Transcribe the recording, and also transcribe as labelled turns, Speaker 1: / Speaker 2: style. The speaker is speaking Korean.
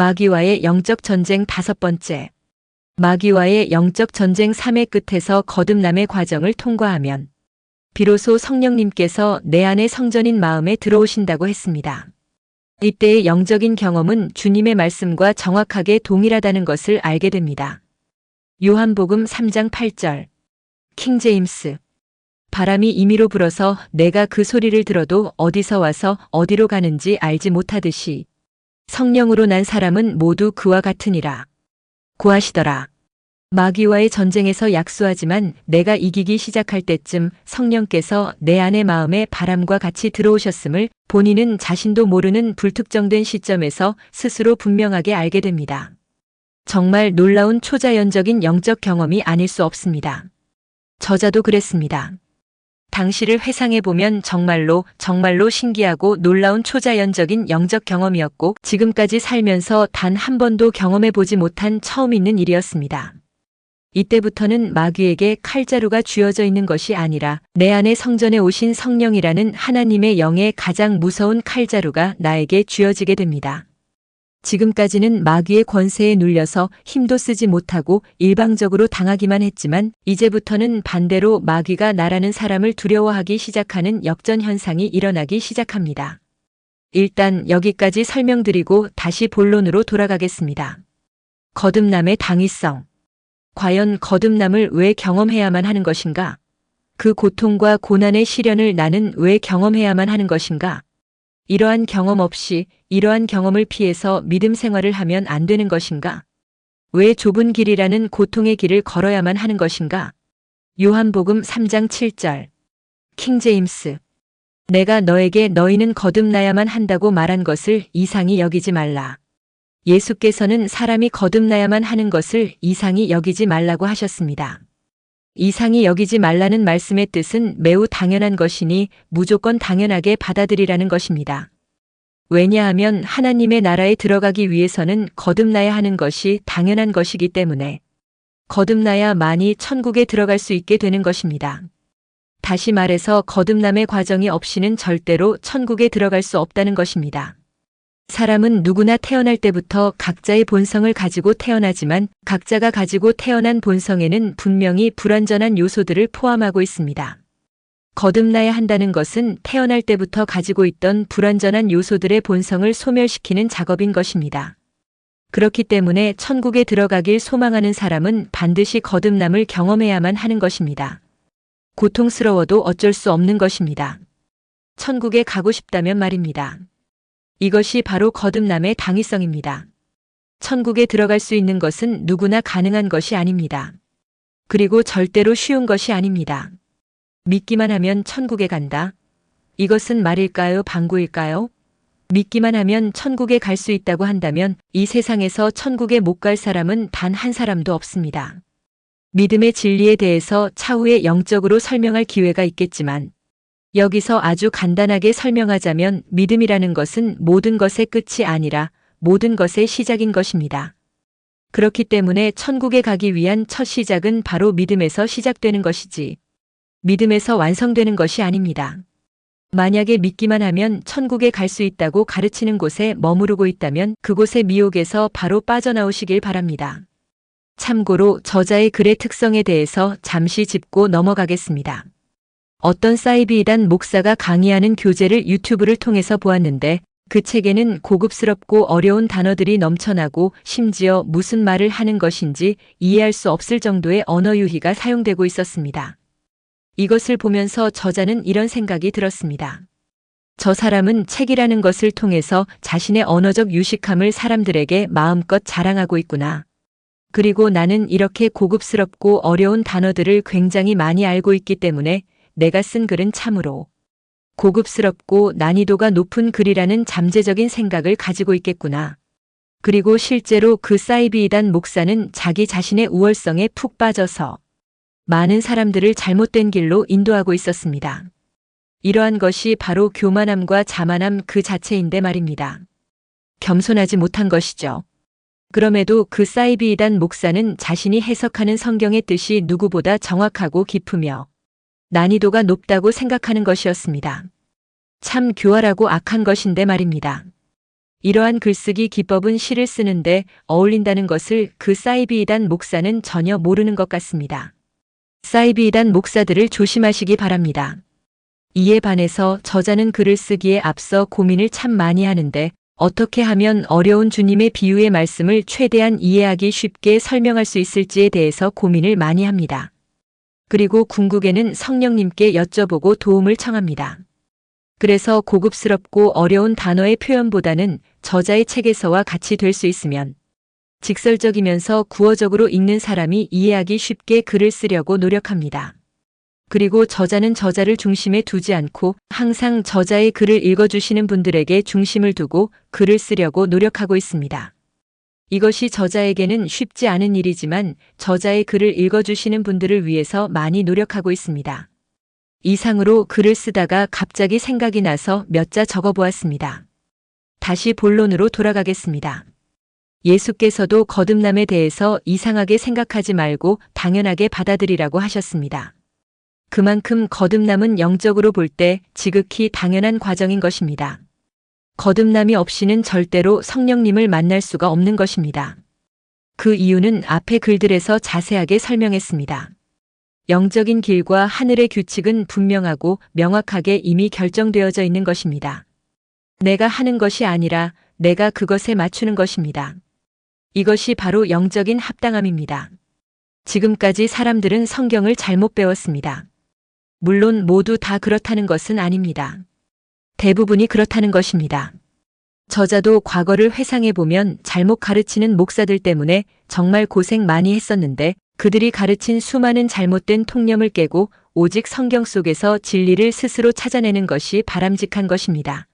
Speaker 1: 마귀와의 영적 전쟁 5번째. 마귀와의 영적 전쟁 3회 끝에서 거듭남의 과정을 통과하면 비로소 성령님께서 내 안의 성전인 마음에 들어오신다고 했습니다. 이때의 영적인 경험은 주님의 말씀과 정확하게 동일하다는 것을 알게 됩니다. 요한복음 3장 8절. 킹제임스. 바람이 임의로 불어서 내가 그 소리를 들어도 어디서 와서 어디로 가는지 알지 못하듯이 성령으로 난 사람은 모두 그와 같으니라. 고하시더라. 마귀와의 전쟁에서 약소하지만 내가 이기기 시작할 때쯤 성령께서 내 안의 마음에 바람과 같이 들어오셨음을 본인은 자신도 모르는 불특정된 시점에서 스스로 분명하게 알게 됩니다. 정말 놀라운 초자연적인 영적 경험이 아닐 수 없습니다. 저자도 그랬습니다. 당시를 회상해보면 정말로 신기하고 놀라운 초자연적인 영적 경험이었고 지금까지 살면서 단 한 번도 경험해보지 못한 처음 있는 일이었습니다. 이때부터는 마귀에게 칼자루가 쥐어져 있는 것이 아니라 내 안의 성전에 오신 성령이라는 하나님의 영의 가장 무서운 칼자루가 나에게 쥐어지게 됩니다. 지금까지는 마귀의 권세에 눌려서 힘도 쓰지 못하고 일방적으로 당하기만 했지만 이제부터는 반대로 마귀가 나라는 사람을 두려워하기 시작하는 역전 현상이 일어나기 시작합니다. 일단 여기까지 설명드리고 다시 본론으로 돌아가겠습니다. 거듭남의 당위성. 과연 거듭남을 왜 경험해야만 하는 것인가? 그 고통과 고난의 시련을 나는 왜 경험해야만 하는 것인가? 이러한 경험 없이 이러한 경험을 피해서 믿음 생활을 하면 안 되는 것인가? 왜 좁은 길이라는 고통의 길을 걸어야만 하는 것인가? 요한복음 3장 7절. 킹제임스. 내가 너에게 너희는 거듭나야만 한다고 말한 것을 이상히 여기지 말라. 예수께서는 사람이 거듭나야만 하는 것을 이상히 여기지 말라고 하셨습니다. 이상히 여기지 말라는 말씀의 뜻은 매우 당연한 것이니 무조건 당연하게 받아들이라는 것입니다. 왜냐하면 하나님의 나라에 들어가기 위해서는 거듭나야 하는 것이 당연한 것이기 때문에 거듭나야만이 천국에 들어갈 수 있게 되는 것입니다. 다시 말해서 거듭남의 과정이 없이는 절대로 천국에 들어갈 수 없다는 것입니다. 사람은 누구나 태어날 때부터 각자의 본성을 가지고 태어나지만 각자가 가지고 태어난 본성에는 분명히 불완전한 요소들을 포함하고 있습니다. 거듭나야 한다는 것은 태어날 때부터 가지고 있던 불완전한 요소들의 본성을 소멸시키는 작업인 것입니다. 그렇기 때문에 천국에 들어가길 소망하는 사람은 반드시 거듭남을 경험해야만 하는 것입니다. 고통스러워도 어쩔 수 없는 것입니다. 천국에 가고 싶다면 말입니다. 이것이 바로 거듭남의 당위성입니다. 천국에 들어갈 수 있는 것은 누구나 가능한 것이 아닙니다. 그리고 절대로 쉬운 것이 아닙니다. 믿기만 하면 천국에 간다. 이것은 말일까요? 방구일까요? 믿기만 하면 천국에 갈 수 있다고 한다면 이 세상에서 천국에 못 갈 사람은 단 한 사람도 없습니다. 믿음의 진리에 대해서 차후에 영적으로 설명할 기회가 있겠지만 여기서 아주 간단하게 설명하자면 믿음이라는 것은 모든 것의 끝이 아니라 모든 것의 시작인 것입니다. 그렇기 때문에 천국에 가기 위한 첫 시작은 바로 믿음에서 시작되는 것이지 믿음에서 완성되는 것이 아닙니다. 만약에 믿기만 하면 천국에 갈 수 있다고 가르치는 곳에 머무르고 있다면 그곳의 미혹에서 바로 빠져나오시길 바랍니다. 참고로 저자의 글의 특성에 대해서 잠시 짚고 넘어가겠습니다. 어떤 사이비이단 목사가 강의하는 교재를 유튜브를 통해서 보았는데 그 책에는 고급스럽고 어려운 단어들이 넘쳐나고 심지어 무슨 말을 하는 것인지 이해할 수 없을 정도의 언어 유희가 사용되고 있었습니다. 이것을 보면서 저자는 이런 생각이 들었습니다. 저 사람은 책이라는 것을 통해서 자신의 언어적 유식함을 사람들에게 마음껏 자랑하고 있구나. 그리고 나는 이렇게 고급스럽고 어려운 단어들을 굉장히 많이 알고 있기 때문에 내가 쓴 글은 참으로 고급스럽고 난이도가 높은 글이라는 잠재적인 생각을 가지고 있겠구나. 그리고 실제로 그 사이비이단 목사는 자기 자신의 우월성에 푹 빠져서 많은 사람들을 잘못된 길로 인도하고 있었습니다. 이러한 것이 바로 교만함과 자만함 그 자체인데 말입니다. 겸손하지 못한 것이죠. 그럼에도 그 사이비이단 목사는 자신이 해석하는 성경의 뜻이 누구보다 정확하고 깊으며 난이도가 높다고 생각하는 것이었습니다. 참 교활하고 악한 것인데 말입니다. 이러한 글쓰기 기법은 시를 쓰는데 어울린다는 것을 그 사이비이단 목사는 전혀 모르는 것 같습니다. 사이비이단 목사들을 조심하시기 바랍니다. 이에 반해서 저자는 글을 쓰기에 앞서 고민을 참 많이 하는데 어떻게 하면 어려운 주님의 비유의 말씀을 최대한 이해하기 쉽게 설명할 수 있을지에 대해서 고민을 많이 합니다. 그리고 궁극에는 성령님께 여쭤보고 도움을 청합니다. 그래서 고급스럽고 어려운 단어의 표현보다는 저자의 책에서와 같이 될 수 있으면 직설적이면서 구어적으로 읽는 사람이 이해하기 쉽게 글을 쓰려고 노력합니다. 그리고 저자는 저자를 중심에 두지 않고 항상 저자의 글을 읽어주시는 분들에게 중심을 두고 글을 쓰려고 노력하고 있습니다. 이것이 저자에게는 쉽지 않은 일이지만 저자의 글을 읽어주시는 분들을 위해서 많이 노력하고 있습니다. 이상으로 글을 쓰다가 갑자기 생각이 나서 몇 자 적어보았습니다. 다시 본론으로 돌아가겠습니다. 예수께서도 거듭남에 대해서 이상하게 생각하지 말고 당연하게 받아들이라고 하셨습니다. 그만큼 거듭남은 영적으로 볼 때 지극히 당연한 과정인 것입니다. 거듭남이 없이는 절대로 성령님을 만날 수가 없는 것입니다. 그 이유는 앞의 글들에서 자세하게 설명했습니다. 영적인 길과 하늘의 규칙은 분명하고 명확하게 이미 결정되어져 있는 것입니다. 내가 하는 것이 아니라 내가 그것에 맞추는 것입니다. 이것이 바로 영적인 합당함입니다. 지금까지 사람들은 성경을 잘못 배웠습니다. 물론 모두 다 그렇다는 것은 아닙니다. 대부분이 그렇다는 것입니다. 저자도 과거를 회상해보면 잘못 가르치는 목사들 때문에 정말 고생 많이 했었는데 그들이 가르친 수많은 잘못된 통념을 깨고 오직 성경 속에서 진리를 스스로 찾아내는 것이 바람직한 것입니다.